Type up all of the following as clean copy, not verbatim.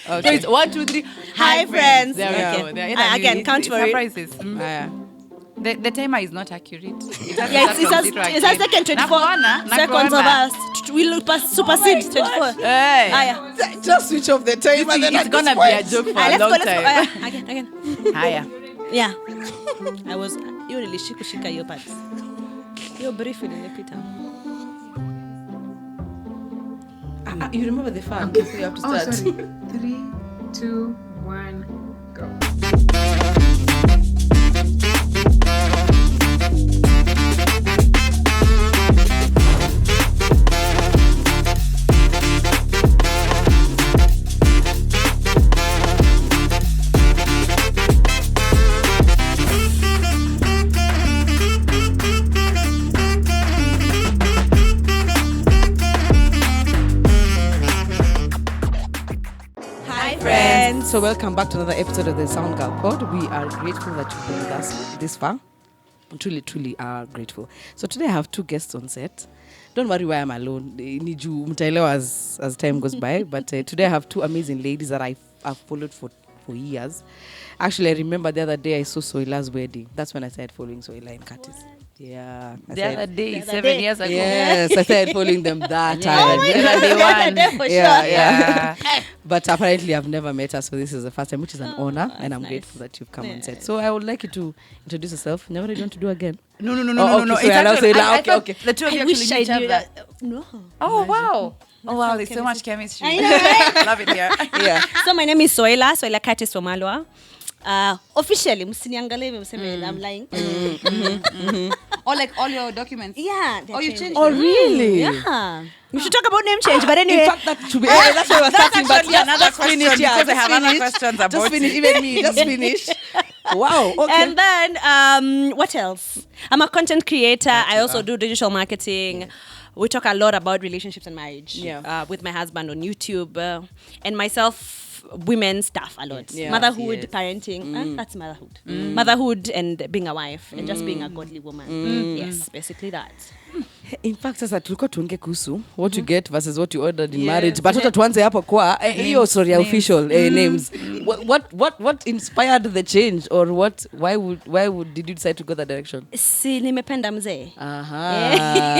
So it's 1, 2, 3. Hi, friends. There we go. There. Again, count for it. Surprises. The timer is not accurate. It has taken 24 seconds of us. We'll supersede 24. Hey. Just switch off the timer. It's going to be a joke for a long time. Again. Higher. Yeah. I was really shikushika your parts. You're briefly repeat. You remember the fun, so you have to start. 3, 2, 1, go. So welcome back to another episode of the Sound Girl Pod. We are grateful that you've been with us this far. Truly are grateful. So today I have 2 guests on set. Don't worry why I'm alone. Niju mtaelewa as time goes by. But today I have 2 amazing ladies that I've followed for years. Actually, I remember the other day I saw Soila's wedding. That's when I started following Soila and Curtis. Yeah. The other day, 7 years ago. Yes, I started following them that time. Oh my God, the other day for sure. Yeah. But apparently I've never met her, so this is the first time, which is an honor, and I'm grateful that you've come on set. So I would like you to introduce yourself. Never you want to do again? No. Okay. Okay. The 2 of you actually meet each other. No. Oh, wow. Oh, wow, there's so much chemistry. I know, right? Love it here. Yeah. So my name is Soila Curtis from Alwa. Officially, I'm lying. Or like all your documents. Yeah. Oh, you changed Oh, them. really? Yeah. We should talk about name change, but anyway. In fact, that should be that's why I was starting. But actually another question, finish, yeah, because I have other questions about Just finish, even me. Just finish. Wow. Okay. And then, what else? I'm a content creator. I also do digital marketing. We talk a lot about relationships and marriage with my husband on YouTube and myself. Women stuff a lot. Motherhood, parenting. That's motherhood. Motherhood and being a wife and just being a godly woman. Yes, basically that. In fact, sasa tulikuwa tuongee kuhusu what you get versus what you ordered in marriage. But hata tuanze hapo kwa hiyo story official names. What inspired the change, or why did you decide to go that direction? Si nimependa mzee. Aha.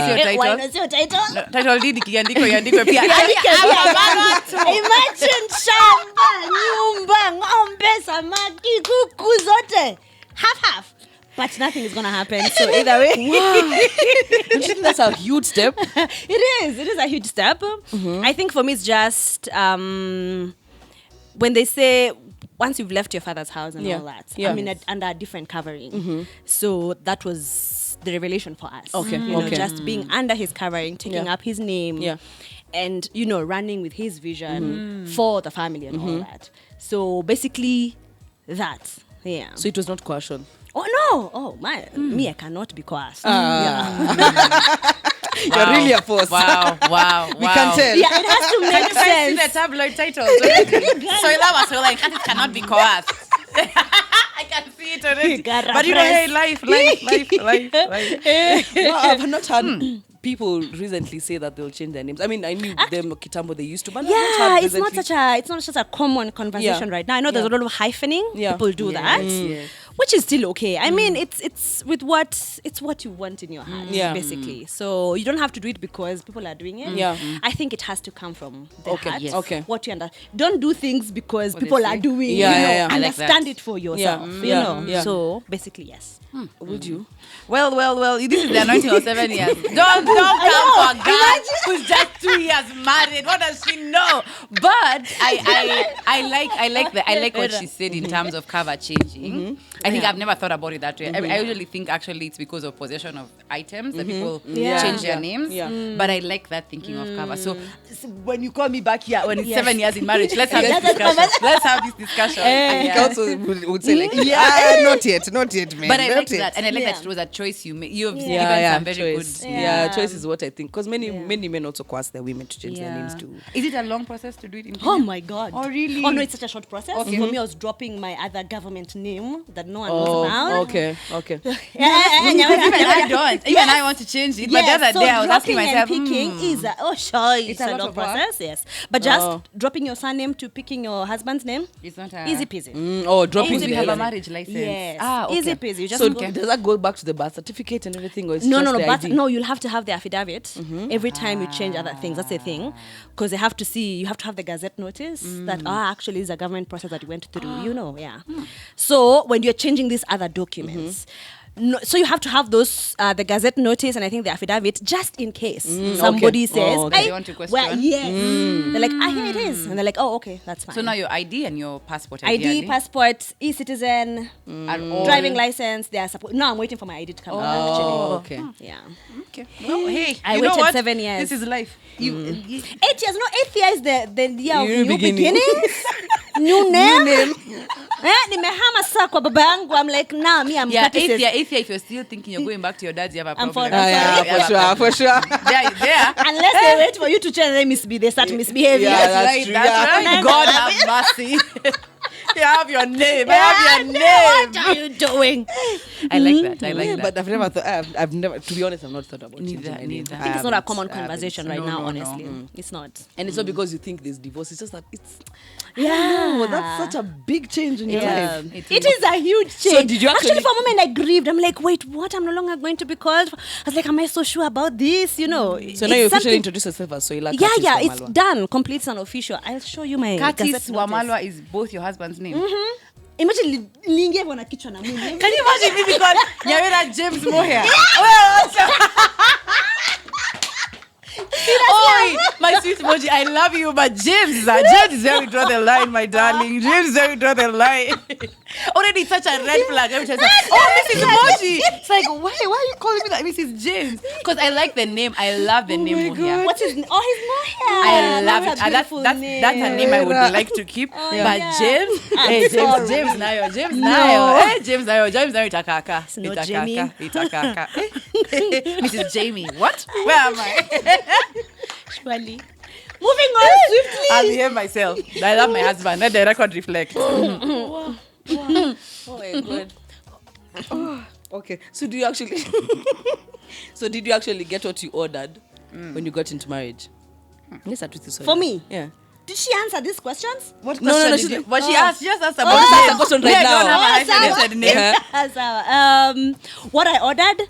Sio title. Why not sio title? Title deed ikiandikwe pia. Imagine shamba, nyumba, ng'ombe, samaki, kuku zote. Half. But nothing is going to happen. So either way. Wow. Don't you think that's a huge step? It is a huge step. I think for me it's just when they say once you've left your father's house and all that. I mean, under a different covering. So that was the revelation for us. Okay. You know, just being under his covering, taking up his name. Yeah. And, you know, running with his vision for the family and all that. So basically that. Yeah. So it was not coercion. Oh, no. Oh, me, I cannot be coerced. You're really a force. Wow. We can tell. Yeah, it has to make sense. See the tabloid titles. Soila was like, it cannot be coerced. I can see it already. But you know, hey, life. Well, I've not had people recently say that they'll change their names. I mean, I knew them Kitambo they used to, but it's not such a common conversation right now. I know there's a lot of hyphening. People do that. Which is still okay. I mean, it's what you want in your heart, basically. So you don't have to do it because people are doing it. I think it has to come from the heart. Yes. Okay. What you understand. Don't do things because people are doing. Understand it for yourself. You know. So basically, yes. Would you? Well, this is the anointing of 7 years. Don't come for a girl who's just 2 years married. What does she know? But I like what she said in terms of cover changing. I think I've never thought about it that way. I usually think actually it's because of possession of items that people change their names. But I like that thinking of cover. So when you call me back here, when it's 7 years in marriage, let's have this discussion. Let's have this discussion. I also would say like, not yet, man. But I like that, and I like that it was a choice you made. You've given some very choice. good. Choice is what I think. Because many men also coerce their women to change their names too. Is it a long process to do it in Oh my God. Oh really? Oh no, it's such a short process. Okay. For me, I was dropping my other government name home that no one knows about. Okay. Even I don't. Even I want to change it. But the other day I was asking myself, picking is it's a lot long of work. process. Yes, but just dropping your surname to picking your husband's name, it's not easy peasy. Dropping because we the have a element. marriage license. Yes, okay. easy peasy. You just So go. does that go back to the birth certificate and everything, or it's No, just the but ID? no, you'll have to have the affidavit every time you change other things. That's the thing, because they have to see. You have to have the Gazette notice that actually is a government process that you went through. So when you're changing these other documents. No, so you have to have those the Gazette notice and I think the affidavit just in case somebody says, okay. They want to question. yes. They're like, here it is, and they're like, oh, okay, that's fine. So now your ID and your passport. ID, ideally, passport, e-citizen, are all driving license. They are supposed. No, I'm waiting for my ID to come back. Actually, Okay. yeah. Okay. Well, hey, I you know waited what? 7 years. This is life. You 8 years. No, 8th year is the year of New new beginning. beginnings. New name. Nimehama saa kwa baba yangu. I'm like, nah, me, I'm 36. eighth year, if you're still thinking you're going back to your dad's, you have a I'm problem. For sure. There. Unless they wait for you to change, they start misbehaving. Yeah, That's that's right. true, That's yeah. right. God have mercy. You have your name. I have your name. What are you doing? I like that. I like Yeah, that. but I've never thought. I've never, to be honest, I've not thought about changing my name. Neither. I think it's not a common I haven't. conversation right No, now, no, honestly. no. It's not. And it's not because you think there's divorce. It's just that it's. Yeah. That's such a big change in your Yeah. life. It is a huge change. So did you actually actually- for a moment I grieved. I'm like, wait, what? I'm no longer going to be called. I was like, am I so sure about this? So it's now you something- officially introduce yourself as Soila. Yeah, Curtis it's Wamalwa. done. Complete and official. I'll show you my Curtis Gazette notice. Wamalwa is both your husband's name. Imagine lingie na kichwa na mwili. Can you imagine me because Nyawera James Moher? Oh, my sweet Moji, I love you, but James is where we draw the line, my darling. James is where we draw the line. Already such a red flag. Every time I say, Mrs. Moji. It's like, why are you calling me that Mrs. James? Because I like the name. I love the name Moher. What's his name? Oh, his Moher. I love That's it. a beautiful That's a name I would like to keep. But James, James Nayo, James Nayo, Itakaka. no Jamie. Itakaka. Mrs. Jamie, what? Where am I? Surely. Moving on swiftly. I'll behave myself. I love my husband. Let the record reflect. Oh my god. Okay. So do you actually? So did you actually get what you ordered when you got into marriage? Yes, I tweeted For me? Yeah. Did she answer these questions? What No, question no, did she- you? But she asked. She just asked about just the asked name. the question Me, right I don't now. have a hyphenated name. What I ordered,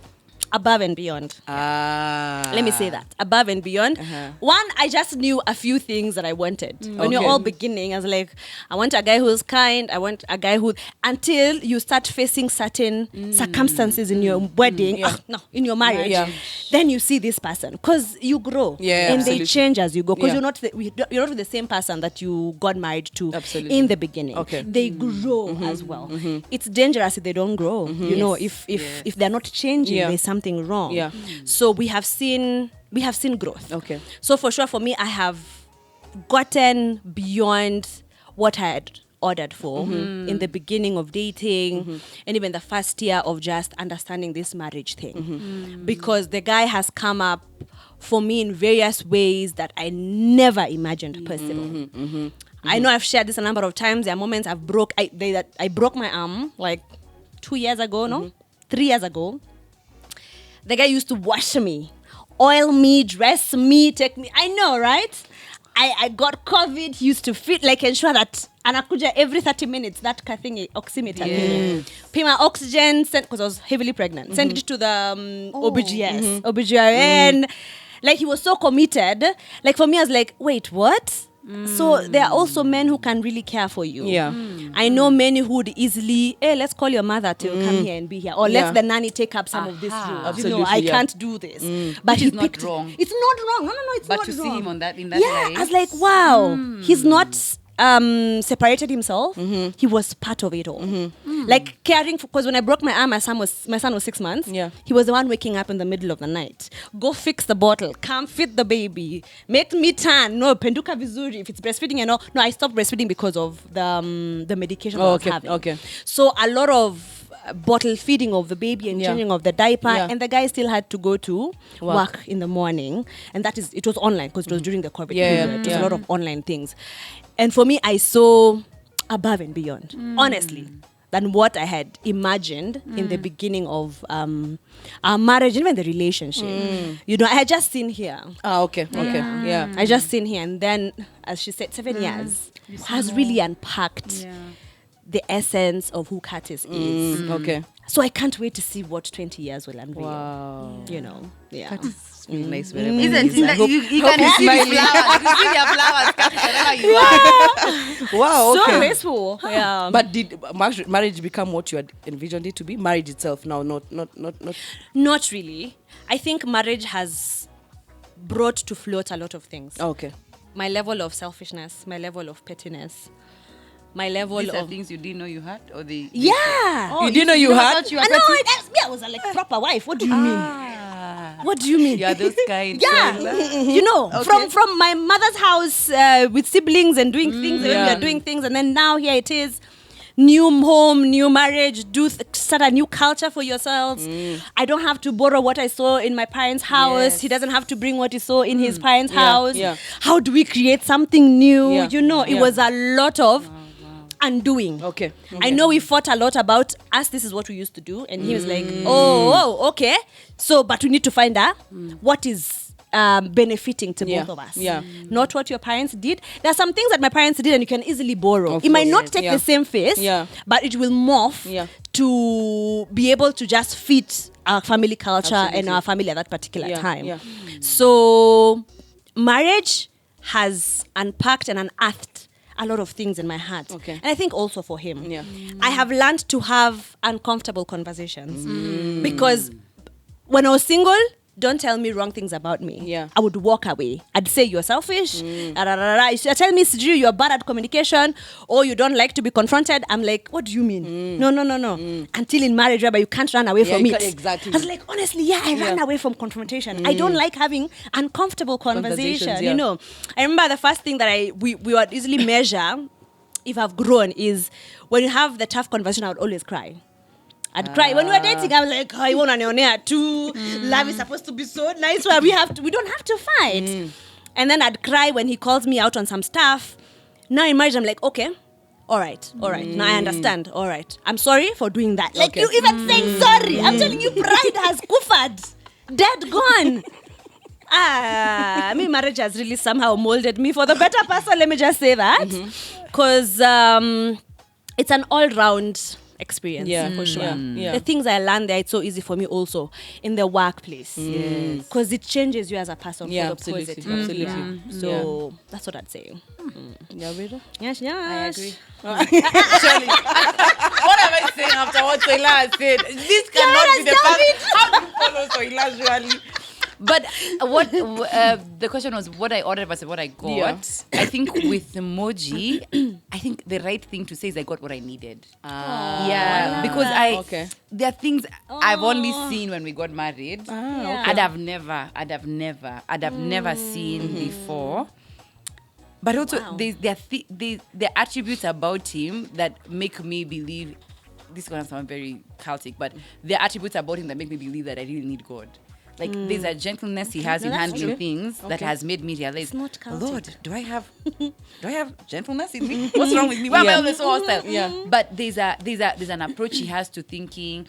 above and beyond. Ah. Let me say that. Above and beyond. One, I just knew a few things that I wanted. When you're Okay. all beginning, I was like, I want a guy who's kind. I want a guy who, until you start facing certain circumstances in your wedding, in your marriage, then you see this person. Because you grow. Yeah, and absolutely. they change as you go. Because Yeah. you're not with the same person that you got married to Absolutely. in the beginning. Okay. They grow as well. It's dangerous if they don't grow. You know, if they're not changing, Yeah. there's something wrong. Yeah. So we have seen growth. Okay. So for sure, for me, I have gotten beyond what I had ordered for in the beginning of dating and even the first year of just understanding this marriage thing. Because the guy has come up for me in various ways that I never imagined possible. I know I've shared this a number of times. There are moments I broke my arm like 2 years ago, 3 years ago. The guy used to wash me, oil me, dress me, take me. I know, right? I got COVID. He used to ensure that anakuja every 30 minutes, that thing, oximeter. Pay my oxygen, because I was heavily pregnant. Send it to the OBGYN. OBGYN. Like, he was so committed. Like, for me, I was like, wait, what? So there are also men who can really care for you. Yeah. I know men who would easily, hey, let's call your mother to come here and be here. Or Yeah. let the nanny take up some of this room. Absolutely, I yeah. can't do this. But Which he is not picked wrong. It's not wrong. No, it's But not to see wrong. him in that I light. was like, wow. He's not separated himself. He was part of it all. Like caring for, because when I broke my arm, my son was 6 months. Yeah. He was the one waking up in the middle of the night. Go fix the bottle. Come feed the baby. Make me turn. No, penduka vizuri. If it's breastfeeding and all. No, I stopped breastfeeding because of the medication that I was having. Okay. So a lot of bottle feeding of the baby and Yeah. changing of the diaper, Yeah. and the guy still had to go to work in the morning, and it was online because it was during the COVID period. It was a lot of online things, and for me, I saw above and beyond. Honestly, than what I had imagined in the beginning of our marriage, even the relationship. You know, I had just seen here. Okay. Yeah. I just seen here, and then, as she said, 7 years has really unpacked the essence of who Curtis is. Okay. So I can't wait to see what 20 years will unveil. Wow. You know, yeah. It's really nice wherever Isn't he is. I it? hope- You hope can he's see the smiling. flowers. You see their flowers coming wherever you are. Wow. So Okay. graceful. Yeah. But did marriage become what you had envisioned it to be? Marriage itself now, not. Not really. I think marriage has brought to float a lot of things. Okay. My level of selfishness, my level of pettiness, my level These are of... things you didn't know you had, or the Yeah. You didn't know you had? thought you were I know. petty? I was a like proper wife. What do you mean? Ah. What do you mean? You are those kind. Yeah, you know, from my mother's house with siblings and doing things, and we are doing things, and then now here it is, new home, new marriage, start a new culture for yourselves. I don't have to borrow what I saw in my parents' house. Yes. He doesn't have to bring what he saw in his parents' house. Yeah. How do we create something new? Yeah. You know, it Yeah. was a lot of undoing. Okay. I know we fought a lot about us. This is what we used to do, and he was like, "Oh, okay. So, but we need to find out what is benefiting to both of us. Yeah. Not what your parents did. There are some things that my parents did, and you can easily borrow. It might not take the same face, but it will morph to be able to just fit our family culture and our family at that particular time. Yeah. So, marriage has unpacked and unearthed a lot of things in my heart. Okay. And I think also for him. Yeah. I have learned to have uncomfortable conversations. Because when I was single, don't tell me wrong things about me. Yeah. I would walk away. I'd say you're selfish. If you tell me, Siju, you're bad at communication, or you don't like to be confronted, I'm like, what do you mean? No. Until in marriage, but you can't run away from it. Exactly. I was like, honestly, I ran away from confrontation. I don't like having uncomfortable conversation. You know, I remember the first thing that we would easily measure if I've grown is when you have the tough conversation, I would always cry. I'd cry. When we were dating, I was like, I want an neonea too. Love is supposed to be so nice where we don't have to fight. And then I'd cry when he calls me out on some stuff. Now in marriage, I'm like, okay, all right. Now I understand. All right. I'm sorry for doing that. Like you even saying sorry. I'm telling you, pride has kufad. Dead gone. Marriage has really somehow molded me for the better person. Let me just say that. Because it's an all-round experience for sure. The things I learned there, it's so easy for me also in the workplace because it changes you as a person for the Absolutely. positive. So that's what I'd say. Yeah, Rita? Yes, I agree. Surely. What am I saying after what Soila said? This cannot be the first. How do you follow Soila, surely? But what the question was what I ordered versus what I got. Yeah. I think with emoji, I think the right thing to say is I got what I needed. Because there are things I've only seen when we got married. I'd have never seen before. But also there are attributes about him that make me believe. This is gonna sound very cultic, but there are attributes about him that make me believe that I really need God. Like there's a gentleness he has in handling things that has made me realize, Lord, do I have gentleness in me? What's wrong with me? Why am I always so hostile? But there's an approach he has to thinking,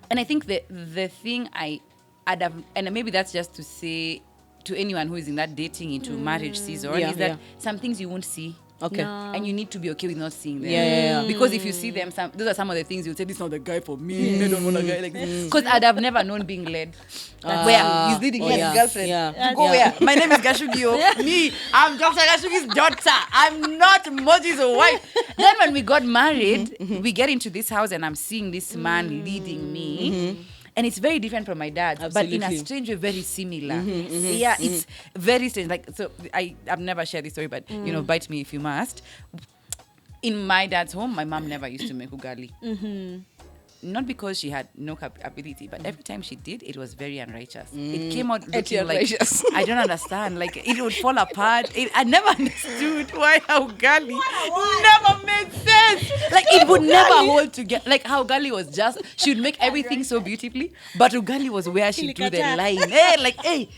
and I think the thing I'd have, and maybe that's just to say to anyone who is in that dating into marriage season, is that some things you won't see. Okay. No. And you need to be okay with not seeing them. Yeah. Because if you see them, those are some of the things you'll say, this is not the guy for me. I don't want a guy like this. Because I'd have never known being led. Where he's leading his girlfriend. You go where? My name is Gachugi. Me, I'm Dr. Gachugi's daughter. I'm not Moji's wife. Then when we got married, we get into this house and I'm seeing this man leading me. And it's very different from my dad, but in a strange way, very similar. Yeah, it's very strange. Like, so I've never shared this story, but bite me if you must. In my dad's home, my mom never used to make ugali. Not because she had no ability, but every time she did, it was very unrighteous. It came out looking like, I don't understand. Like, it would fall apart. I never understood why ugali never made sense. Like it would never hold together. Like how Ugali was just, she would make everything so beautifully, but Ugali was where she drew the line. Hey.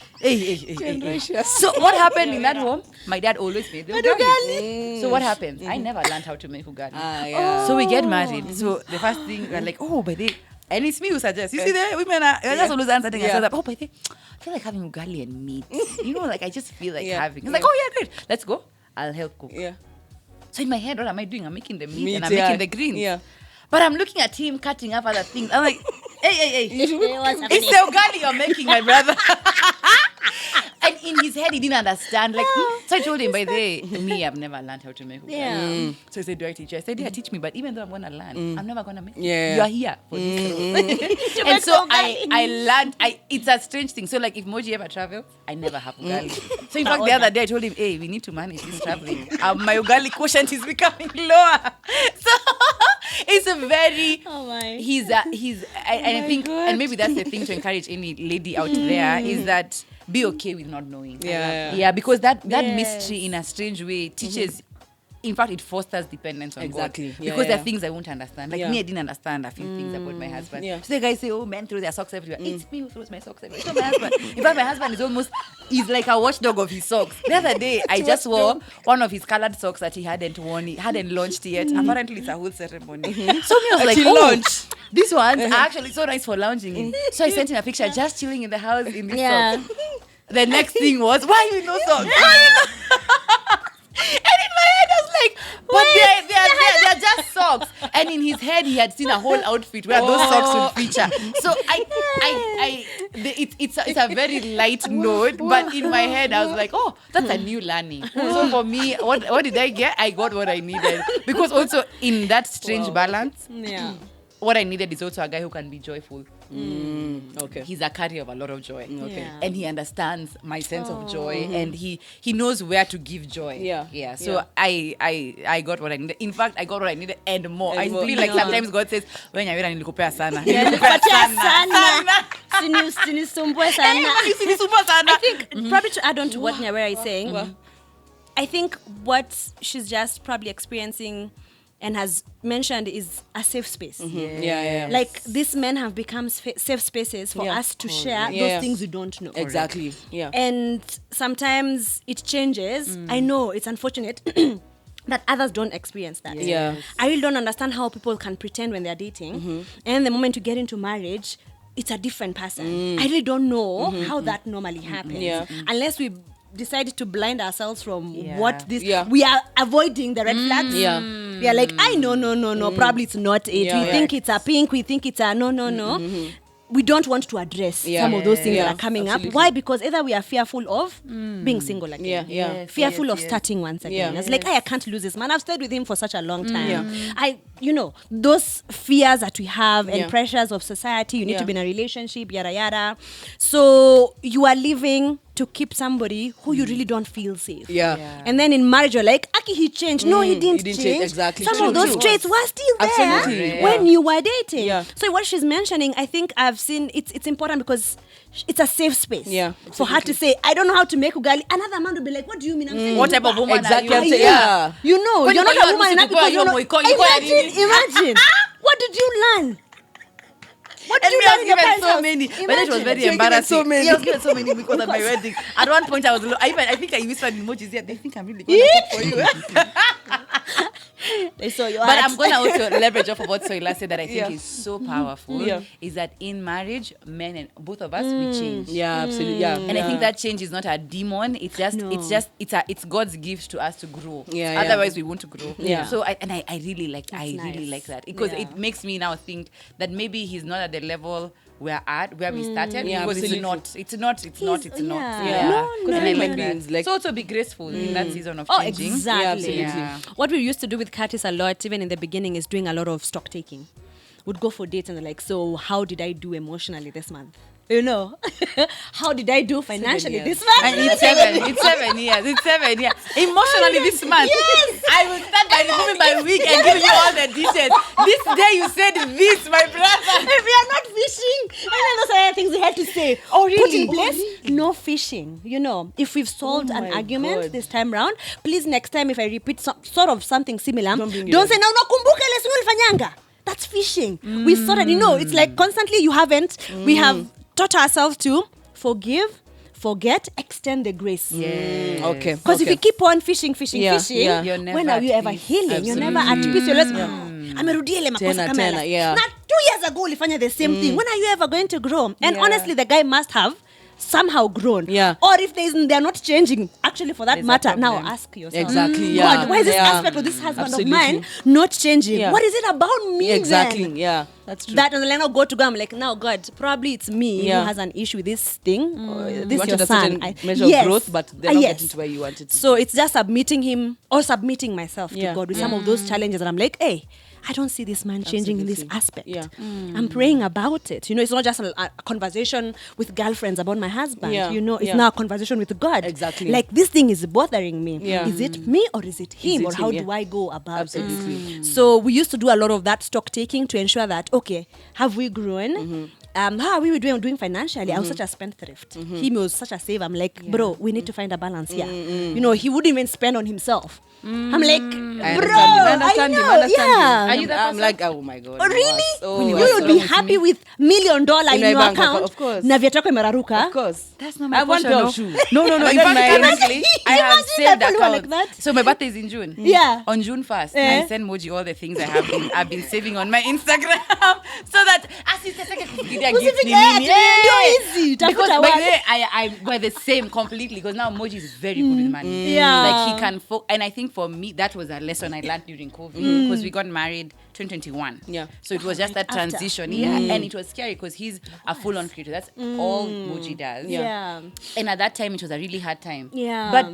So what happened in that home? My dad always made the Ugali. So what happens? I never learned how to make Ugali. So we get married. So the first thing we're like, oh, by the and it's me who suggests. You see, the women are just always answering. Oh, by the I feel like having Ugali and meat. Like I just feel like having. It's like, oh yeah, great. Let's go. I'll help cook. Yeah. So in my head, what am I doing? I'm making the meat and I'm making the greens. Yeah. But I'm looking at him cutting up other things. I'm like, hey. It's the Ugali you're making, my brother. And in his head, he didn't understand. Like, so I told him, by the way, me, I've never learned how to make Ugali. Yeah. So he said, do I teach you? I said, yeah, teach me. But even though I'm going to learn, I'm never going to make it. You are here for this. And so I learned. It's a strange thing. So like if Moji ever travels, I never have Ugali. So in fact, the other day, I told him, hey, we need to manage this traveling. My Ugali quotient is becoming lower. So it's a very... Oh my. I think, and maybe that's the thing to encourage any lady out there, is that be okay with not knowing. Yeah, because that mystery in a strange way teaches, in fact, it fosters dependence on God. Because there are things I won't understand. Like me, I didn't understand a few things about my husband. So the guys say, oh, men throw their socks everywhere. It's me who throws my socks everywhere. It's not my husband. In fact, my husband is like a watchdog of his socks. The other day, I just wore one of his colored socks that he hadn't worn. He hadn't launched yet. Apparently, it's a whole ceremony. So me, I was like, oh, these ones are actually so nice for lounging in. So I sent him a picture, just chilling in the house in these socks. The next thing was, why you no socks? And in my head, I was like, but they're just socks. And in his head, he had seen a whole outfit where those socks would feature. So it's a very light note, but in my head, I was like, oh, that's a new learning. So for me, what did I get? I got what I needed. Because also in that strange balance, what I needed is also a guy who can be joyful. Okay. He's a carrier of a lot of joy. Okay. Yeah. And he understands my sense of joy, and he knows where to give joy. Yeah. So I got what I needed. In fact, I got what I needed and more. I feel like sometimes God says, when you're ready, nilikupea sana. Sinisumbue sana. I think probably to add on to what Nyawera is saying, I think what she's just probably experiencing and has mentioned is a safe space. Like these men have become safe spaces for us to share those things we don't know. Exactly. Yeah. And sometimes it changes. I know it's unfortunate that others don't experience that. Yeah. I really don't understand how people can pretend when they're dating, and the moment you get into marriage, it's a different person. I really don't know how that normally happens. Unless we decided to blind ourselves from what this we are avoiding the red flags. We are like, no, probably it's not it. We think it's a pink, we think it's a no. We don't want to address some of those things that are coming up. Why? Because either we are fearful of being single again. Fearful of starting once again. It's like, I can't lose this man. I've stayed with him for such a long time. Those fears that we have and pressures of society, you need to be in a relationship, yada yada. So you are living to keep somebody who you really don't feel safe. And then in marriage, you're like, Aki, he changed. No, he didn't change. Exactly. Some of those traits were still there when you were dating. So what she's mentioning, I think I've seen, it's important because it's a safe space for her to say, I don't know how to make Ugali. Another man will be like, what do you mean? I'm saying, what type of woman exactly. are you? You know, you're not a woman enough because you know. Imagine. What did you learn? What did you learn in your parents' so many. But it was very embarrassing. I was given so many because of my wedding. At one point, I think I whispered emojis here. They think I'm really going to cook for you. They saw your But I'm going to also leverage off of what Soila said that I think is so powerful. Is that in marriage, men and both of us, we change. Absolutely. And I think that change is not a demon. It's just it's God's gift to us to grow. Otherwise, we won't grow. So I really like that because it makes me now think that maybe he's not at the level we're at where we started because it's not. So also be graceful in that season of changing. Exactly. What we used to do with Curtis a lot, even in the beginning, is doing a lot of stock taking. Would go for dates and they're like, so how did I do emotionally this month? You know, how did I do financially years. this month? And it's 7 years. It's 7 years. Emotionally this month. Yes. I will start by removing my wig and giving you all the details. This day you said this, my brother. If we are not fishing, and then those are the things we have to say. Oh, really? Put in place, no fishing. You know, if we've solved an my argument God. this time round, please next time if I repeat sort of something similar, Don't bring it don't up. say, no, kumbuka ile siku ulifanyanga. That's fishing. We sorted, you know, it's like constantly you haven't, we have taught ourselves to forgive, forget, extend the grace. Okay. Because if you keep on fishing, Yeah, yeah. You're never when are you at ever peace. healing? You're never at peace. You're like, amerudia ile makosa Tena, kama tena, yale. yeah. Na 2 years ago ulifanya the same thing. When are you ever going to grow? And Yeah. honestly, the guy must have somehow grown. Yeah. Or if they're not changing, actually for that There's a matter, now problem. ask yourself. Exactly, God, yeah. why is this Yeah. aspect of this husband Absolutely. of mine not changing? Yeah. What is it about me Exactly. then? Yeah. That's true. That and then I'll go to God. I'm like, now God, probably it's me Yeah. who has an issue with this thing. Or You this wanted your a son. certain measure of growth, but they're not yes. getting to where you wanted to. So it's just submitting him or submitting myself Yeah. to God with some of those challenges. And I'm like, hey, I don't see this man changing in this Absolutely. aspect. Yeah. I'm praying about it. You know, it's not just a conversation with girlfriends about my husband. Yeah. You know, it's Yeah. now a conversation with God. Exactly. Like, this thing is bothering me. Yeah. Is it me or is it him? it Or how him? do I go about Absolutely. it? So we used to do a lot of that stock taking to ensure that, okay, have we grown? How are we doing financially? I was such a spendthrift. He was such a save. I'm like, bro, we need to find a balance here. You know, he wouldn't even spend on himself. I'm like, I bro, understand him. I know, yeah. Are you that I'm person? like, oh my God. Oh, really? Oh, you yes. would be happy with $1 million in my your bank account, account. of course. Na viatu yako imeraruka. Of course. That's not I my have one portion. pair No. of shoes. No. In And fact, then my- currently, I have Imagine saved that people like accounts. that. So my birthday is in June. Yeah. On June 1st, Eh. I send Moji all the things I've been saving on my Instagram, so that asisitake kufikiria gift ni nini. Ndio easy. Because Tafuta by one. the way, we're the same completely. Because now Moji is very good with money. Yeah. Like he can, and I think for me that was a lesson I learned during COVID because we got married 2021. Yeah. So it was just that after. transition. Yeah, and it was scary because he's a full-on creator. That's all Moji does. Yeah. And at that time, it was a really hard time. Yeah. But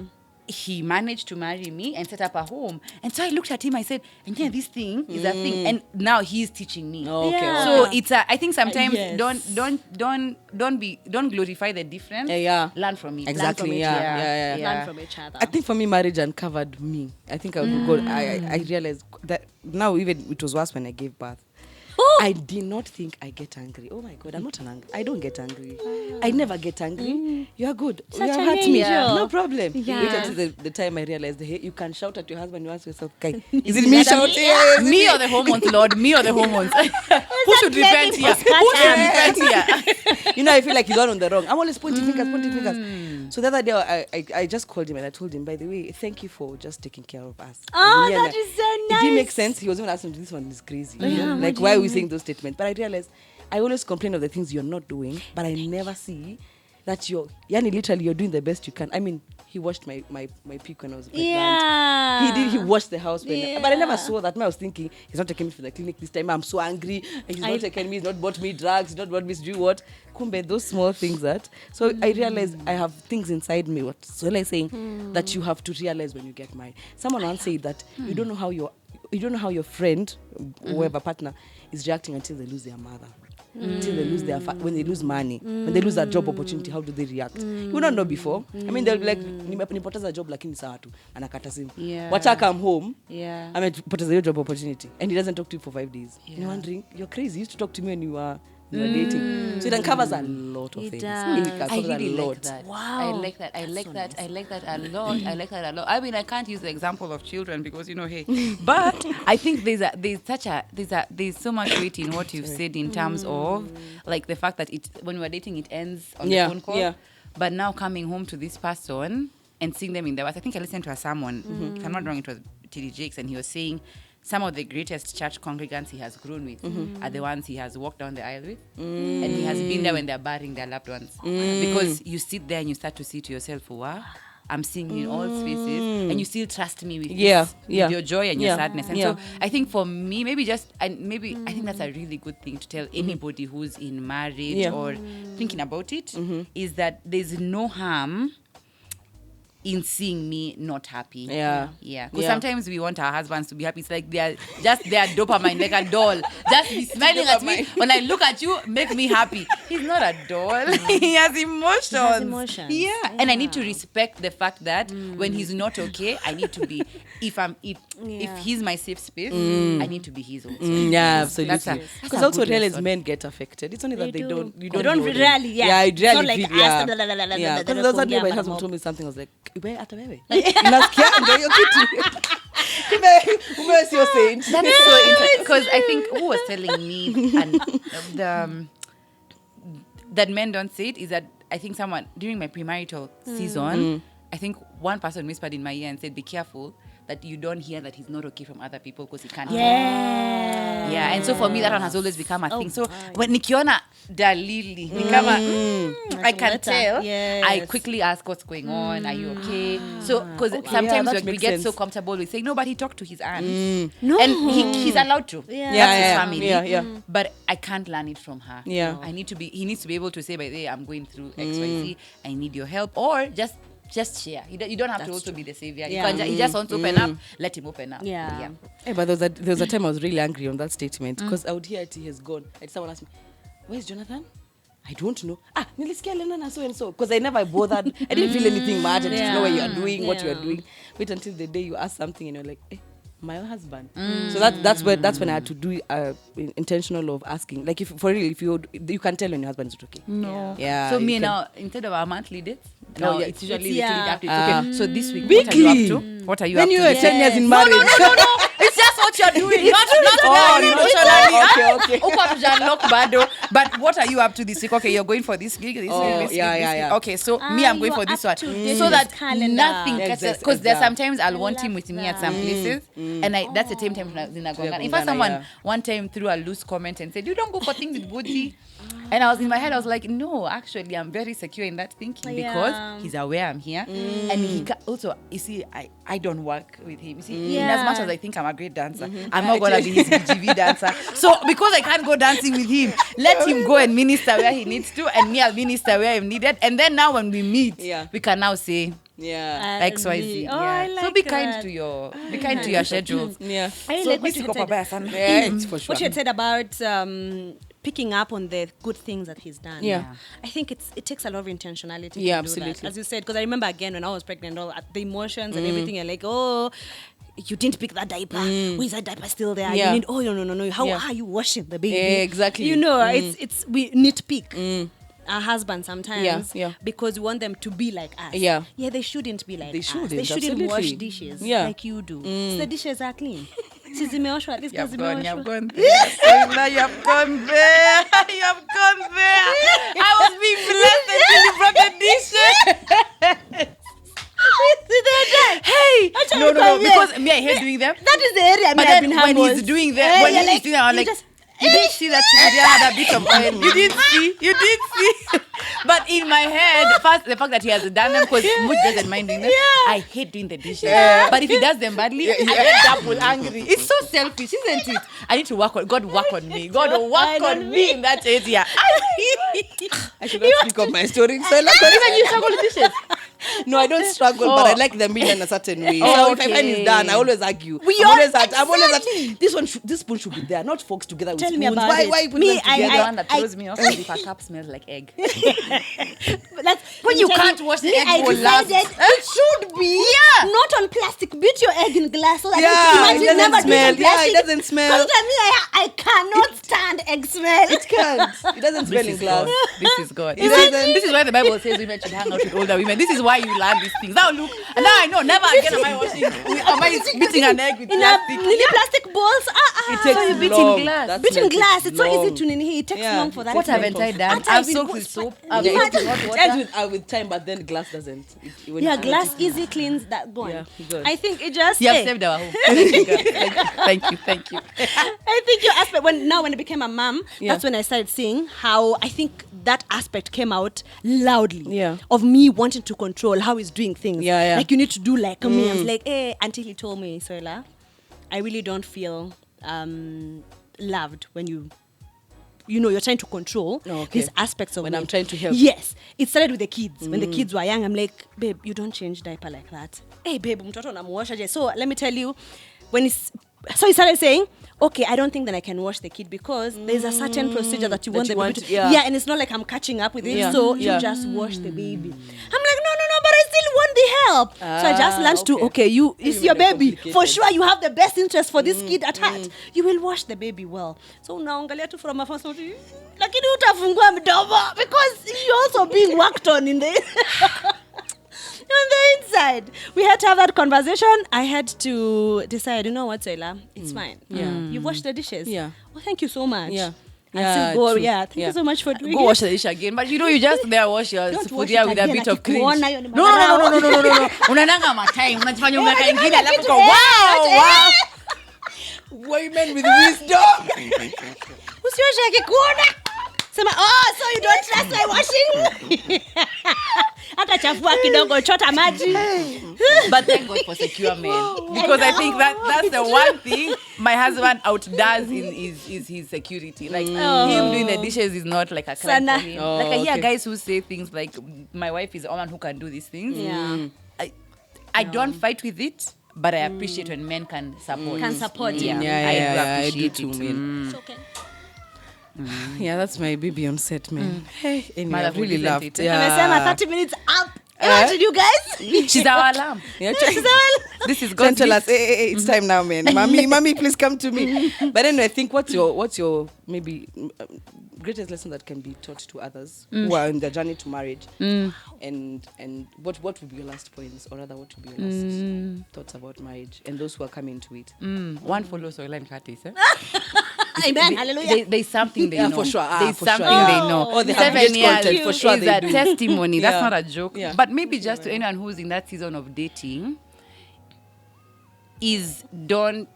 he managed to marry me and set up a home. And so I looked at him, I said, and yeah, this thing is a thing. And now he's teaching me. Okay. Yeah. So it's I think sometimes Yes. don't glorify the difference. Yeah. Learn from it. Exactly. from each Yeah. other. Yeah. Yeah. Learn from each other. I think for me, marriage uncovered me. I think I would go. I realized that now even it was worse when I gave birth. I did not think I get angry. Oh my God, I'm not an angry. I don't get angry. I never get angry. You are good. Such you have an hurt me. angel. No problem. Yeah. Wait until the time I realized, hey, you can shout at your husband. You ask yourself, okay, is it me shouting? Me or the hormones, Lord? Me or the hormones? Who should repent here? Who should repent here? You know, I feel like he's on the wrong. I'm always pointing fingers. So the other day, I just called him and I told him, by the way, thank you for just taking care of us. Oh, And that is so It nice. didn't make sense. He was even asking, this one is crazy. Yeah, Like, what why do are we saying those statements? But I realized I always complain of the things you're not doing, but I never see that literally you're doing the best you can. I mean, he washed my peak when I was pregnant. Yeah. He watched the house when, Yeah. but I never saw that. I was thinking, he's not taking me to the clinic this time. I'm so angry. He's not taking me. He's not bought me drugs. He's not bought me to do what. Kumbe, those small things that. So I realized I have things inside me. What so like saying that you have to realize when you get married. Someone once said that you don't know how your friend, whoever partner, is reacting until they lose their mother. Until they lose when they lose money, when they lose a job opportunity, how do they react? You would not know before. I mean, they'll be like, nipoteza job lakini sawa tu, anakata simu. Yeah. Wacha come home, Yeah. amepoteza your job opportunity, and he doesn't talk to you for 5 days. Yeah. You're wondering, you're crazy. You used to talk to me when you were dating. So it uncovers a lot of It things. does. It I uncovers really a lot. like that. Wow. I like that. I like that. I like that a lot. I like that a lot. I mean, I can't use the example of children because hey. But I think there's so much weight in what you've said in terms of like the fact that when we're dating it ends on the phone call. Yeah. But now coming home to this person and seeing them in the bus. I think I listened to a sermon. If I'm not wrong, it was T.D. Jakes, and he was saying some of the greatest church congregants he has grown with are the ones he has walked down the aisle with. And he has been there when they're burying their loved ones. Because you sit there and you start to see to yourself, wow, I'm seeing you in all spaces, and you still trust me with, with your joy and your sadness. And so I think for me, I think that's a really good thing to tell anybody who's in marriage or thinking about it, is that there's no harm in seeing me not happy. Because sometimes we want our husbands to be happy. It's like they're dopamine, like a doll. Just be smiling at me. When I look at you, make me happy. he's not a doll. He has emotions. Yeah. And I need to respect the fact that when he's not okay, I need to be, if he's my safe space, I need to be his also. Yeah, absolutely. Because also realize men get affected. It's only that you don't really, it's not like feel, because because there's something my husband told me something, I was like, nasikia ndio hiyo kitu. That's so interesting because I think who was telling me and that men don't say it is that I think someone during my premarital season, I think one person whispered in my ear and said, be careful that you don't hear that he's not okay from other people because he can't. Yeah. And so for me that one has always become a thing. So when nikiona dalili I can tell. I quickly ask what's going on. Are you okay? So because sometimes we get so comfortable with saying no, but he talked to aunt. And he's allowed to. That's his family. But I can't learn it from her. He needs to be able to say, by the way, I'm going through XYZ. I need your help, or just share. You don't have to also be the savior. He just wants to open up. Let him open up. Hey, but there was a time I was really angry on that statement because I would hear it, he has gone. And someone asked me, where's Jonathan? I don't know. Nilisikia Lena na so and so. Because I never bothered. I didn't feel anything much. I didn't know what you are doing, what you are doing. Wait until the day you ask something and you're like, my husband. So that's when I had to do intentional of asking. Like, if for real, if you can tell when your husband is not okay. No. Yeah. So now, instead of our monthly dates, it's usually okay. So this week, weekly. What are you up to? When you were 10 years in marriage. No. It's just what you're doing. Not emotionally. But what are you up to this week? Okay, you're going for this gig. This week. Okay, so me, I'm going for this one. So that nothing catches. Because there's sometimes I'll want him with me at some places. And that's the same time. In fact, someone one time threw a loose comment and said, you don't go for things with Booty. And I was in my head, I was like, no, actually, I'm very secure in that thinking because he's aware I'm here. And he also, you see, I don't work with him. You see, in as much as I think I'm a great dancer, I'm not going to be his BGV dancer. So because I can't go dancing with him, let him go and minister where he needs to, and me, I'll minister where I'm needed. And then now when we meet, we can now say, XYZ. So be kind to your schedules. I like what you had said about picking up on the good things that he's done. I think it takes a lot of intentionality to do absolutely. that. As you said, because I remember again when I was pregnant, all the emotions and everything, you're like, oh, you didn't pick that diaper. Why is that diaper still there? You need, no. How are you washing the baby? Exactly. It's we nitpick. Our husbands sometimes because we want them to be like us. They shouldn't be like us. They shouldn't wash dishes like you do. So the dishes are clean. You've gone there. You've gone there. I was being blessed until you brought the dishes. Hey, no, because me, I hate doing them. That is the area. But then when he's doing them, when he's doing them, I'm like, you didn't see that Sylvia had a bit of oil. You did see. But in my head, first, the fact that he has done them, because Muj doesn't mind doing them, I hate doing the dishes. But if he does them badly, I get double angry. It's so selfish, isn't it? I need to work on me. God will work on me in that area. I should not speak of my story. So you struggle with dishes? No, I don't struggle, but I like them being in a certain way. So if I find it's done, I always argue. I'm always at this spoon should be there, not forks together with spoons. Me about why put them together? The one that throws me off is if a cup smells like egg. When you can't wash the egg bowl last. It should be not on plastic. Beat your egg in glass so that it doesn't smell. It doesn't smell. Because I cannot stand egg smell. It can't. It doesn't smell in glass. This is God. This is why the Bible says women should hang out with older women. This is why you learn these things. Now look, and now I know never again am I beating an egg with plastic. Plastic balls. It takes so beating glass. Beating glass. It's so easy to it takes long for that. What haven't I done? I've soaked with soap. With time, but then glass doesn't. Glass easy cleans that going. I think it just. You have saved our home. Thank you. I think your aspect when I became a mom, that's when I started seeing how I think that aspect came out loudly of me wanting to control how he's doing things. Like you need to do like me. I was like, until he told me, Soila, I really don't feel loved when you're trying to control these aspects of when me. I'm trying to help. Yes. It started with the kids. When the kids were young, I'm like, babe, you don't change diaper like that. Hey, babe, mtoto namuosha je. So let me tell you, when it's So he started saying, okay, I don't think that I can wash the kid because there's a certain procedure that you want the baby to. Yeah, and it's not like I'm catching up with it. So you just wash the baby. I'm like, no, but I still want the help. So I just learned to, it's your baby. For sure, you have the best interest for this kid at heart. You will wash the baby well. So now, from my first lakini utafungua mdomo because you're also being worked on in the on the inside. We had to have that conversation. I had to decide, you know what, Taylor? It's fine. Yeah. You've washed the dishes. Yeah. Well, thank you so much. Yeah. Thank you so much for doing it. Go wash the dish again. But you just there wash your sufuria with a bit of cringe. No. Unananga matai. Unajifanya umeka ingine alafu kwa wow. Women with wisdom. Usioshe akikuona. Sema, so you don't trust my washing? Hata chafua kidogo, chota maji. But thank God for secure men. Because I think that's the one thing my husband outdoes in his security. Like him doing the dishes is not like a crime for him. I hear guys who say things like, my wife is the one who can do these things. Yeah. I don't fight with it. But I appreciate when men can support. I do too, men. It's okay. Yeah, that's my baby on set, man. Hey, anyway, I really loved it. Yeah. 30 minutes up. Imagine you guys. She's our alarm. Yeah, she's our alarm. This is God. Tell us, hey, it's time now, man. Mommy, please come to me. But anyway, I think what's your maybe greatest lesson that can be taught to others who are in their journey to marriage, and what would be your last points, or rather, what would be your last thoughts about marriage and those who are coming to it? One follows Oil and Curtis. Amen. Hallelujah. There's something they know. For sure. There's something they know. Or they 7 years content, for sure is a testimony. That's not a joke. Yeah. But maybe just to anyone who's in that season of dating, is don't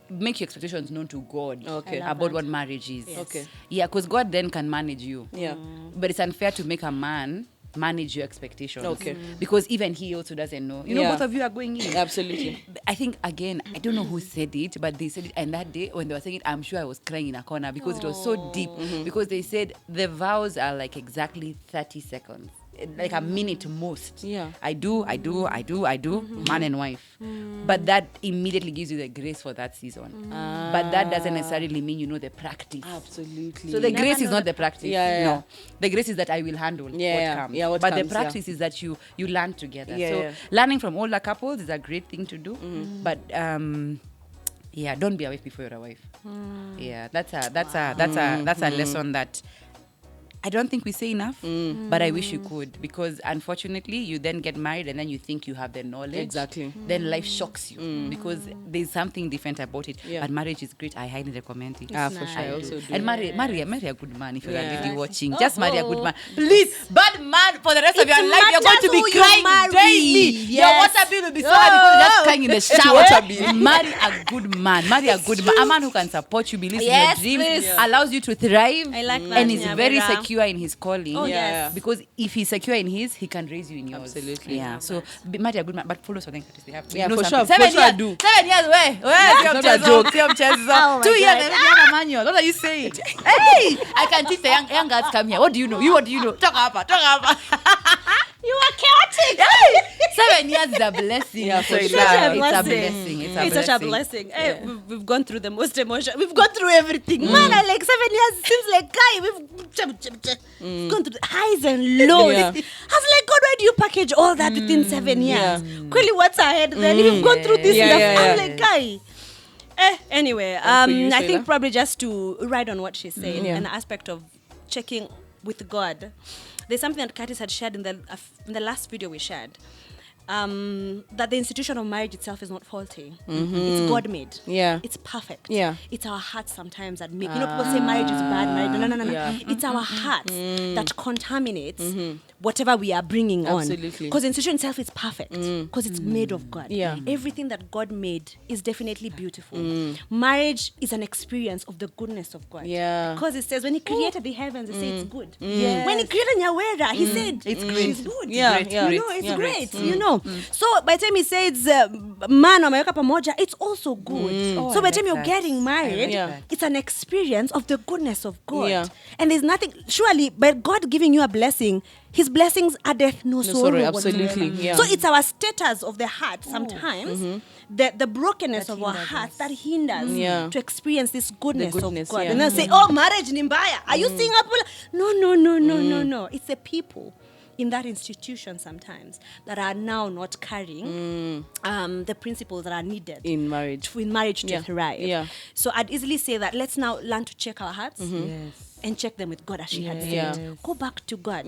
make your expectations known to God about what marriage is. Yes. Okay. Yeah, because God then can manage you. Yeah. But it's unfair to make a man manage your expectations. Okay. Because even he also doesn't know. You know, both of you are going in. Absolutely. I think, again, I don't know who said it, but they said it. And that day when they were saying it, I'm sure I was crying in a corner because it was so deep. Because they said the vows are like exactly 30 seconds. Like a minute most. Yeah. I do, man and wife. But that immediately gives you the grace for that season. But that doesn't necessarily mean you know the practice. Absolutely. So the grace is not the practice. Yeah. No. The grace is that I will handle what comes. Yeah, what but comes, the practice is that you learn together. Yeah, so learning from older couples is a great thing to do. But don't be a wife before you're a wife. Yeah, that's a lesson that I don't think we say enough, but I wish you could, because unfortunately you then get married and then you think you have the knowledge. Exactly. Then life shocks you because there's something different about it. Yeah. But marriage is great. I highly recommend it. For sure. I also do. And marry a good man if you're really watching. Just marry a good man. Please, bad man for the rest of your life. You're going to be crying daily. Your water bill will be so high because you're just crying in the shower. Marry a good man. Marry a good man. A man who can support you, believes in your dreams, allows you to thrive. I like that. And is very secure in his calling. Yes. Because if he's secure in his, he can raise you in yours. Absolutely. Yeah. So marry a good man, but follow certain practice. They have. Yeah, for sure. 7 For sure I years. do. 7 years. Where? Not a joke. 2 my years. God. Manual. What are you saying? Hey, I can teach the young girls come here. What do you know? What do you know? Talk about. You are chaotic. 7 years is a blessing. Yeah, for it's sure. a blessing. It's such a blessing. Hey, we've gone through the most emotion. We've gone through everything. Man, I like 7 years seems like we've gone through the highs and lows. Yeah. I was like, God, why do you package all that within 7 years? Clearly, what's ahead then? We've gone through this enough. I'm like, guy. Anyway, I think probably just to ride on what she's saying, an aspect of checking with God. There's something that Curtis had shared in the last video we shared. That the institution of marriage itself is not faulty. It's God-made. Yeah. It's perfect. Yeah. It's our hearts sometimes that make... people say marriage is bad. No. Yeah. It's our hearts that contaminates whatever we are bringing on. Absolutely. Because the institution itself is perfect. Because it's made of God. Yeah. Everything that God made is definitely beautiful. Marriage is an experience of the goodness of God. Yeah. Because it says when he created the heavens, he said it's good. Yes. When he created Nyawera, he said it's great. She's good. Yeah, Great. yeah. You know, it's great. Great. You know. So by the time he says man wameweka pamoja, it's also good. So by the time you're getting married, it's an experience of the goodness of God. Yeah. And there's nothing, surely, by God giving you a blessing, His blessings addeth no sorrow absolutely. whatsoever. Yeah. So it's our status of the heart sometimes, the brokenness of our heart that hinders to experience this goodness of God. yeah. And then say, oh, marriage ni mbaya. Are you seeing up? No. It's the people in that institution sometimes that are now not carrying the principles that are needed In marriage. to thrive. Yeah. So I'd easily say that let's now learn to check our hearts Yes. and check them with God, as she had said. Yeah. Go back to God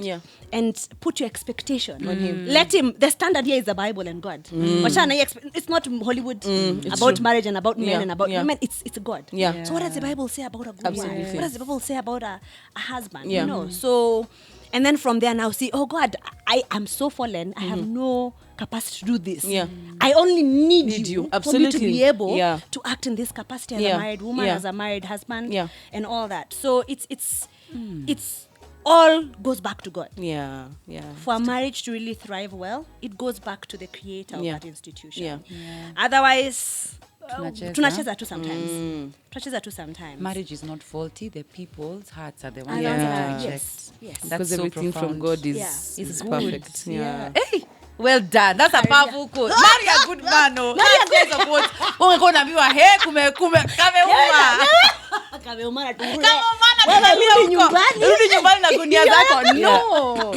and put your expectation on Him. Let Him. The standard here is the Bible and God. It's not Hollywood about true. marriage and about men Yeah. and about Yeah. women. It's God. Yeah. So what does the Bible say about a good Absolutely. wife? What does the Bible say about a husband? Yeah. You know. So, and then from there now see, oh God, I am so fallen. I have no capacity to do this. Yeah. I only need you for me to Absolutely. be able Yeah. to act in this capacity as Yeah. a married woman, Yeah. as a married husband, Yeah. and all that. So it's all goes back to God. Yeah. For a marriage to really thrive well, it goes back to the creator of Yeah. that institution. Yeah. Otherwise, Tunacheza. tunacheza tu sometimes. Tunacheza tu sometimes. Marriage is not faulty. The people's hearts are the And ones those that are- are checked. yes. That's Because so everything profound. from God is, Yeah. is good. perfect. Yeah. Hey, well done. That's a powerful quote. Marry a good man. Oh, that's a quote. Wewe unaambiwa hey kameuma. Kameumana tu. Wewe rudi nyumbani. Rudi nyumbani na gunia zako. No.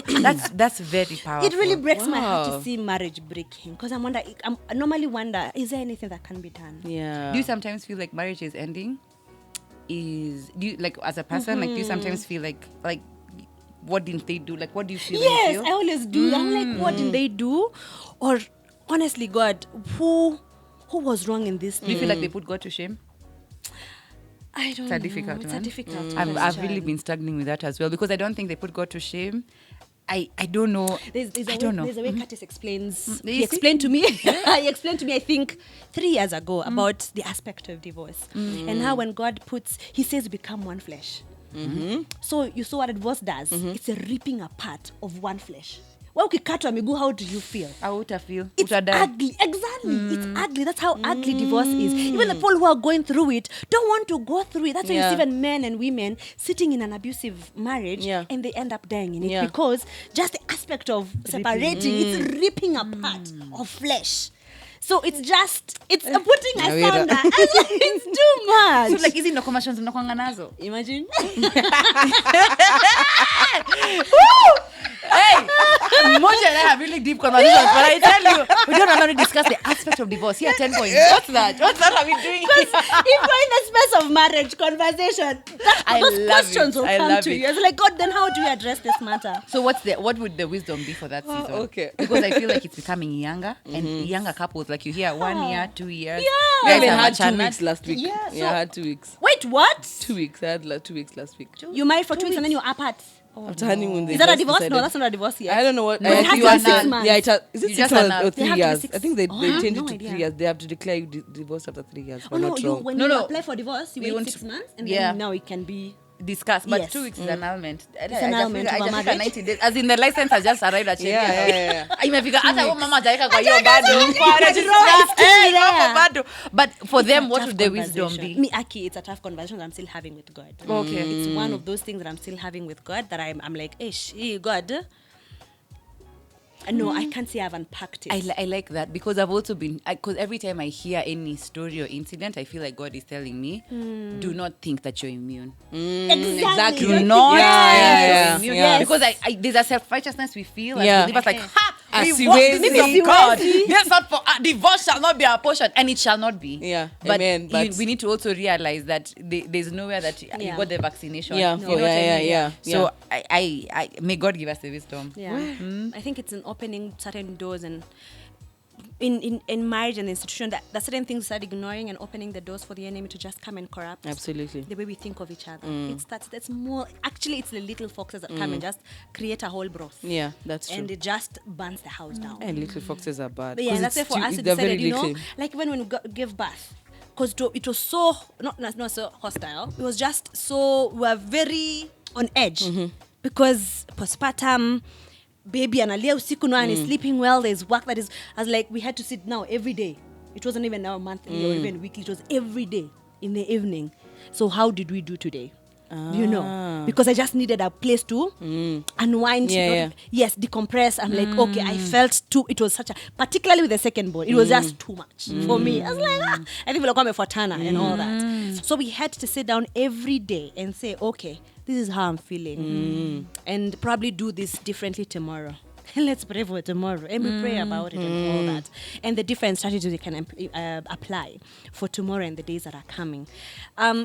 That's very powerful. It really breaks my heart Wow. to see marriage breaking, because I normally wonder, is there anything that can be done? Yeah. Do you sometimes feel like marriage is ending? Do you, like, as a person, like, do you sometimes feel like what didn't they do? Like, what do you feel? Yes, when I you always do. I'm like, what did they do? Or honestly, God, who was wrong in this? do you feel like they put God to shame? I don't It's a know. difficult It's one. a difficult I've really question. been struggling with that as well, because I don't think they put God to shame. I don't know. I don't know. There's a way Curtis explains. You He see? explained to me. He explained to me, I think, 3 years ago about the aspect of divorce and how when God He says, become one flesh. So you saw what a divorce does. It's a ripping apart of one flesh. Well, ukikatwa miguu, how do you feel? How would I feel? It's ugly. Exactly. It's ugly. That's how ugly divorce is. Even the people who are going through it don't want to go through it. That's why you see even men and women sitting in an abusive marriage and they end up dying in it because just the aspect of separating, it's ripping apart of flesh. So it's putting asunder. It's too much. So like, hizi ndo commercials mnakuanga nazo? Imagine. Hey, Moja and I have really deep conversations, but I tell you, we don't only discuss the aspect of divorce. Here, 10 points. What's that? What's that are we doing? If you're in the space of marriage conversation, those questions will come to you. It's like, God, then how do we address this matter? So what would the wisdom be for that season? Okay. Because I feel like it's becoming younger, and younger couples, like you hear 1 year, 2 years. Yeah. I Guys even are had 2 matured. weeks last week. Yeah, I had 2 weeks. Wait, what? 2 weeks. I had 2 weeks last week. You married for 2 weeks and then you're apart. After honeymoon, they Is that a just divorce? decided- No, that's not a divorce yet. I don't know what. No, it has you to are be 6 not- months. Yeah, it has, is it You 6 just or announced. 3 They have to be years? 6. I think they Oh, I have changed no it to idea. 3 years. They have to declare you divorced after 3 years. Oh, Or no, not you, wrong. when No, you no. apply for divorce, you We wait want 6 months and yeah. then now it can be. Discuss, but Yes. 2 weeks is annulment. annulment of a Haijafika marriage. 90 days. As in the license has just arrived at sheria. Yeah. Imefika hata huyo mama hajaweka kwa hiyo bado. Kwa register. It's still Eh, there. hapo bado. But for them, what Tough would the wisdom conversation. be? Me, Aki, it's a tough conversation that I'm still having with God. Okay. It's one of those things that I'm still having with God that I'm like, God. No, I can't say I've unpacked it. I like that, because I've also been, because every time I hear any story or incident, I feel like God is telling me, do not think that you're immune. Exactly. Do not Yeah, think yeah, you're yeah. immune. Yes. Because there's a self-righteousness we feel as Yeah. believers, like, ha! As We you walk will the see. of God. Yes, not for divorce shall not be our portion, and it shall not be. Yeah, but, amen, but- we need to also realize that there's nowhere that you Yeah. got the vaccination. Yeah, You for- know what I yeah, mean? yeah, yeah, So I may God give us the wisdom. Yeah. I think it's in opening certain doors and in marriage and institution that certain things start ignoring and opening the doors for the enemy to just come and corrupt Absolutely. the way we think of each other. That's more, actually it's the little foxes that come and just create a whole broth. Yeah, that's true. And it just burns the house down. And little foxes are bad. But yeah, 'Cause that's why it's for too- us we they're very decided, little. like when we gave birth, because it was so not so hostile. It was just so we were very on edge because postpartum, baby analia usiku no and is sleeping well. There's work that is. I was like, we had to sit now every day. It wasn't even now monthly or even weekly. It was every day in the evening. So how did we do today? you know, because I just needed a place to unwind. Yes, decompress. I'm like, okay, I felt it was such a, particularly with the second born, it was just too much for me. I was like, I think we'll come for Tana and all that. So we had to sit down every day and say, okay, this is how I'm feeling, and probably do this differently tomorrow. And let's pray for tomorrow, and we pray about it and all that, and the different strategies we can apply for tomorrow and the days that are coming,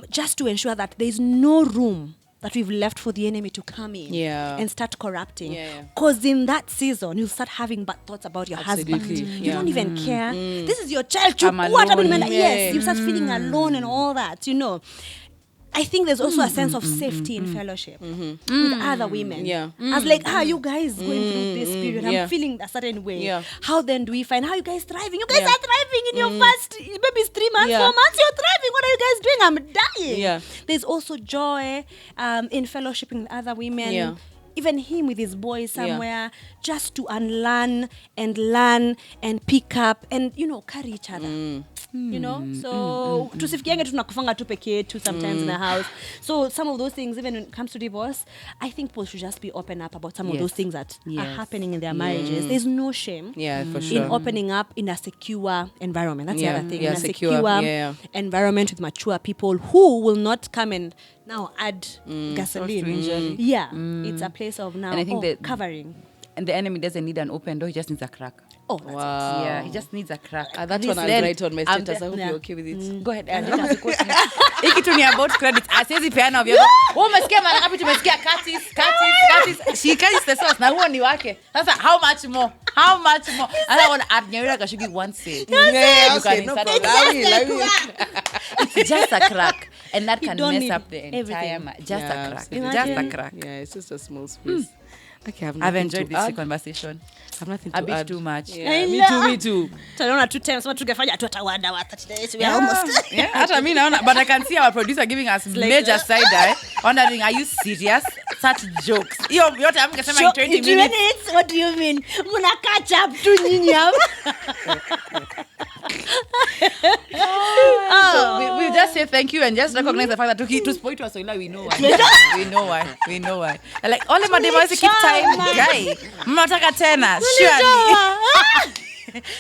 just to ensure that there is no room that we've left for the enemy to come in and start corrupting. Because in that season, you'll start having bad thoughts about your husband. You don't even care. This is your child. Yes, you start feeling alone and all that, you know. I think there's also a sense of safety in fellowship with other women. I was like, you guys going through this period? I'm feeling a certain way. How then do we find, how you guys thriving? You guys are thriving in your first, maybe it's 3 months, 4 months, you're thriving. What are you guys doing? I'm dying. There's also joy in fellowshipping with other women. Even him with his boys somewhere, just to unlearn and learn and pick up and, you know, carry each other. You know, so tusifikiange tunakufanga tu peke yetu sometimes in the house. So some of those things, even when it comes to divorce, I think people should just be open up about some of those things that are happening in their marriages. There's no shame for sure. in opening up in a secure environment. That's the other thing. In a secure environment with mature people who will not come and now add gasoline. It's a place of now, and I think covering. And the enemy doesn't need an open door, he just needs a crack. Oh, that's it. Yeah, he just needs a crack. That one I'll write on my status. I hope you're okay with it. Go ahead. Hiki tu ni about credits. Asiezi peana ovyo. Wewe umesikia mara ngapi tumesikia cuties. She carries the sauce na huo ni wake. Sasa how much more? I want Nyawira Gachugi once said. It's just a crack. And that can mess up the entire just a crack. Yeah, it's just a small space. Okay, I've enjoyed this conversation. I have nothing to add. A bit too much. Yeah, me too. Tunaona 2 times what tungefanya tu atawanda wa 30 days. We are almost. Yeah, hata mimi naona, but I can see our producer giving us major side eye. Wondering, are you serious? Such jokes. Hiyo yote amngesema in 20 minutes. What do you mean? Muna catch up tu nyinyi hapa. So we just say thank you and just recognize the fact that to spoil to us, we know why. Like all the madem keep time guy. Mnataka tena.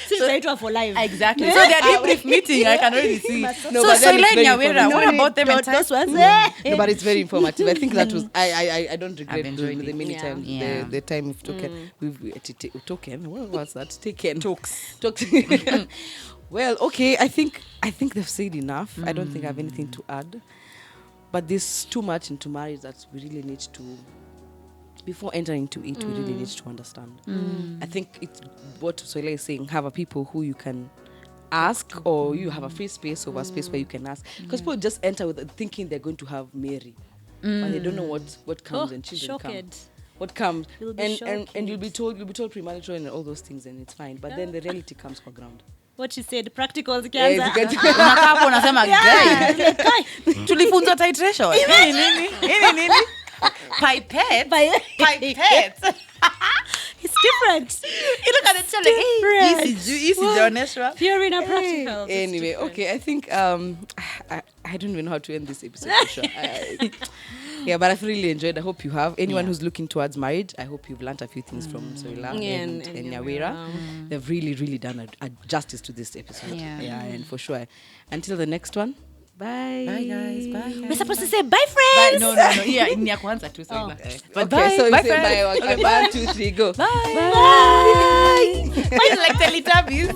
Surely. For life. Exactly. So their debrief meeting, I can already see. So Nyawira, what about them? Those ones? No, but it's very informative. I think that was I don't regret the many times the time we've taken. What was that? Taken talks. Well, okay. I think they've said enough. I don't think I have anything to add. But there's too much into marriage that we really need to. Before entering into it, we really need to understand. I think it's what Soila is saying, have a people who you can ask, or you have a free space or a space where you can ask. Because people just enter with thinking they're going to have Mary, but they don't know what comes and children come. What comes and you'll be told premarital and all those things, and it's fine. But then the reality comes for ground. What she said, practical zikianza. Unakaa hapo unasema guy. Tulifunza titration. Nini? Pipette. It's different. You look at the child like, easy Jonesha. Theory and practical. Anyway, okay, I think I don't even know how to end this episode. Sure. Yeah, but I've really enjoyed. I hope you have. Anyone who's looking towards marriage, I hope you've learned a few things from Soila and Nyawira. They've really, really done a justice to this episode. Yeah, and for sure. Until the next one. Bye. Bye, guys. Bye. We're supposed to say bye, friends. Bye. No. Yeah, in your kwanza too. So but okay, so bye, say bye. Okay, 1, 2, 3, go. Bye. Bye. Bye. Like Teletubbies.